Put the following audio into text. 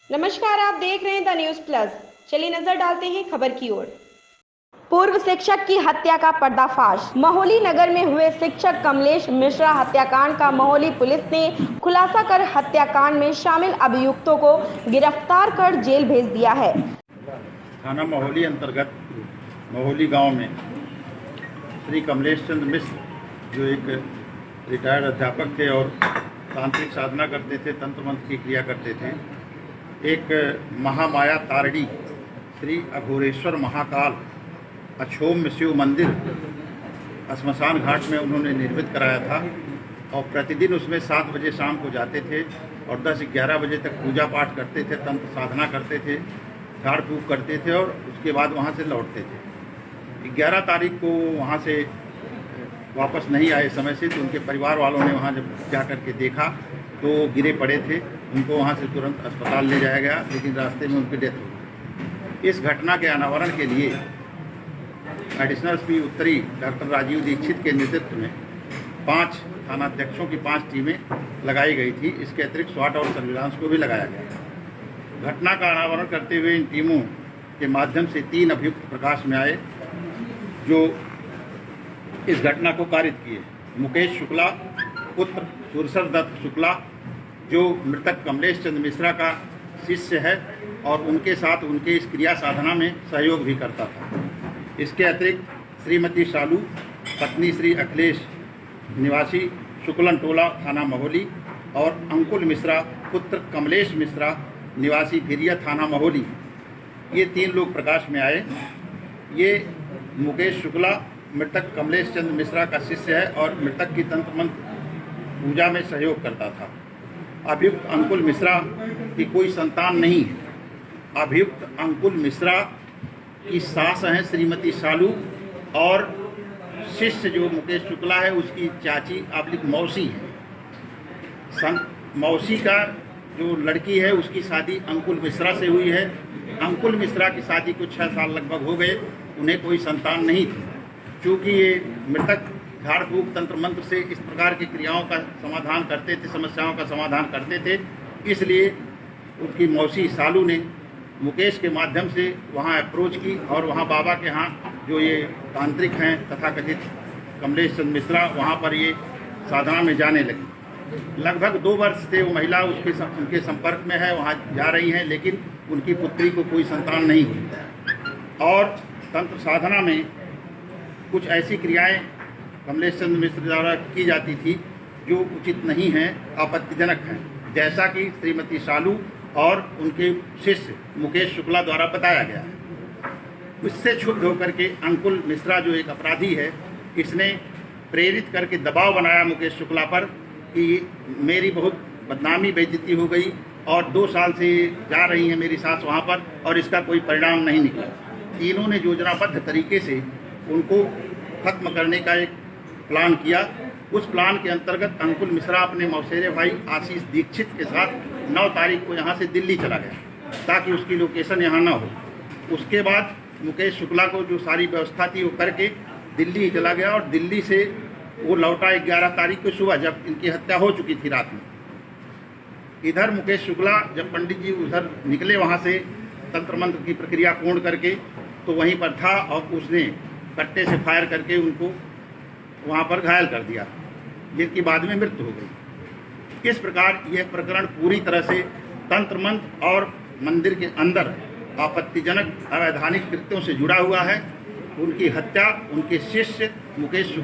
नमस्कार, आप देख रहे हैं द न्यूज प्लस। चलिए नजर डालते हैं खबर की ओर। पूर्व शिक्षक की हत्या का पर्दाफाश। महोली नगर में हुए शिक्षक कमलेश मिश्रा हत्याकांड का महोली पुलिस ने खुलासा कर हत्याकांड में शामिल अभियुक्तों को गिरफ्तार कर जेल भेज दिया है। थाना महोली अंतर्गत महोली गांव में श्री कमलेश चंद्र मिश्र जो एक रिटायर्ड अध्यापक थे और तांत्रिक साधना करते थे, तंत्र मंत्र की क्रिया करते थे, एक महामाया तारणी श्री अघोरेश्वर महाकाल अक्षोम्य शिव मंदिर श्मशान घाट में उन्होंने निर्मित कराया था और प्रतिदिन उसमें 7 बजे शाम को जाते थे और 10-11 बजे तक पूजा पाठ करते थे, तंत्र साधना करते थे, झाड़ फूँक करते थे और उसके बाद वहाँ से लौटते थे। 11 तारीख को वहाँ से वापस नहीं आए समय से, तो उनके परिवार वालों ने वहाँ जब जा कर के देखा तो गिरे पड़े थे। उनको वहाँ से तुरंत अस्पताल ले जाया गया, लेकिन रास्ते में उनकी डेथ हो गई। इस घटना के अनावरण के लिए एडिशनल एसपी उत्तरी डॉक्टर राजीव दीक्षित के नेतृत्व में 5 थानाध्यक्षों की 5 टीमें लगाई गई थी। इसके अतिरिक्त स्वाट और सर्विलांस को भी लगाया गया। घटना का अनावरण करते हुए इन टीमों के माध्यम से 3 अभियुक्त प्रकाश में आए जो इस घटना को कारित किए। मुकेश शुक्ला पुत्र सुरसर दत्त शुक्ला जो मृतक कमलेश चंद्र मिश्रा का शिष्य है और उनके साथ उनके इस क्रिया साधना में सहयोग भी करता था। इसके अतिरिक्त श्रीमती शालू पत्नी श्री अखिलेश निवासी शुक्लन टोला थाना महोली और अंकुल मिश्रा पुत्र कमलेश मिश्रा निवासी भिरिया थाना महोली, ये 3 लोग प्रकाश में आए। ये मुकेश शुक्ला मृतक कमलेश चंद्र मिश्रा का शिष्य है और मृतक की तंत्र मंत्र पूजा में सहयोग करता था। अभियुक्त अंकुल मिश्रा की कोई संतान नहीं है। अभियुक्त अंकुल मिश्रा की सास हैं श्रीमती शालू और शिष्य जो मुकेश शुक्ला है उसकी चाची आबलिक मौसी है। मौसी का जो लड़की है उसकी शादी अंकुल मिश्रा से हुई है। अंकुल मिश्रा की शादी को 6 साल लगभग हो गए, उन्हें कोई संतान नहीं थी। चूँकि ये मृतक झाड़ फूँक तंत्र मंत्र से इस प्रकार की क्रियाओं का समाधान करते थे, समस्याओं का समाधान करते थे, इसलिए उसकी मौसी शालू ने मुकेश के माध्यम से वहाँ अप्रोच की और वहाँ बाबा के यहाँ जो ये तांत्रिक हैं तथाकथित कमलेश चंद्र मिश्रा, वहाँ पर ये साधना में जाने लगी। लगभग 2 वर्ष से वो महिला उनके संपर्क में है, वहाँ जा रही हैं, लेकिन उनकी पुत्री को कोई संतान नहीं हुई और तंत्र साधना में कुछ ऐसी क्रियाएं कमलेश चंद्र मिश्र द्वारा की जाती थी जो उचित नहीं हैं, आपत्तिजनक हैं, जैसा कि श्रीमती शालू और उनके शिष्य मुकेश शुक्ला द्वारा बताया गया है। उससे क्षुब्ध होकर के अंकुल मिश्रा जो एक अपराधी है, इसने प्रेरित करके दबाव बनाया मुकेश शुक्ला पर कि मेरी बहुत बदनामी बेइज्जती हो गई और 2 साल से जा रही है मेरी सास वहाँ पर और इसका कोई परिणाम नहीं निकला। तीनों ने योजनाबद्ध तरीके से उनको खत्म करने का एक प्लान किया। उस प्लान के अंतर्गत अंकुल मिश्रा अपने मौसेरे भाई आशीष दीक्षित के साथ 9 तारीख को यहाँ से दिल्ली चला गया ताकि उसकी लोकेशन यहाँ ना हो। उसके बाद मुकेश शुक्ला को जो सारी व्यवस्था थी वो करके दिल्ली चला गया और दिल्ली से वो लौटा 11 तारीख को सुबह, जब इनकी हत्या हो चुकी थी रात में। इधर मुकेश शुक्ला जब पंडित जी उधर निकले वहाँ से तंत्र मंत्र की प्रक्रिया पूर्ण करके, तो वहीं पर था और उसने कट्टे से फायर करके उनको वहाँ पर घायल कर दिया, जिनकी बाद में मृत्यु हो गई। इस प्रकार यह प्रकरण पूरी तरह से तंत्र मंत्र और मंदिर के अंदर आपत्तिजनक अवैधानिक कृत्यों से जुड़ा हुआ है। उनकी हत्या उनके शिष्य मुकेश